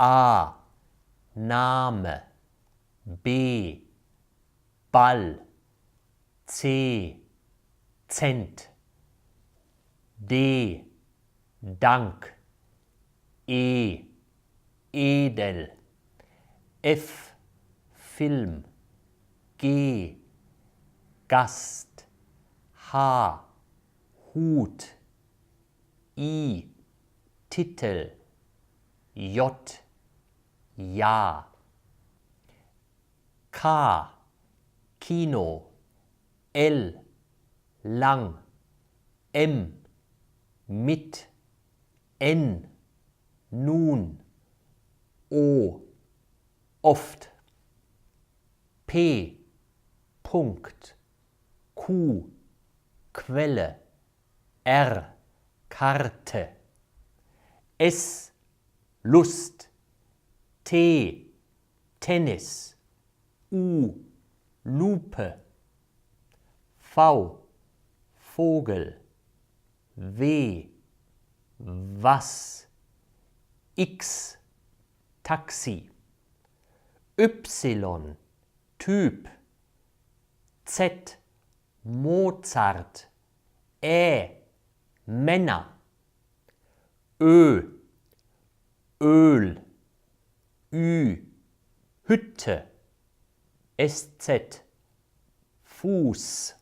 A. Name. B. Ball. C. Cent. D. Dank. E. Edel. F. Film. G. Gast. H. Hut. I. Titel. J. Ja. K. Kino. L. Lang. M. Mit. N. Nun. O. Oft. P. Punkt. Q. Quelle. R. Karte. S. Lust. T. Tennis. U. Lupe. V. Vogel. W. Was. X. Taxi. Y. Typ. Z. Mozart. Ä. Männer. Ö. Öl. Ü. Hütte. SZ. Fuß.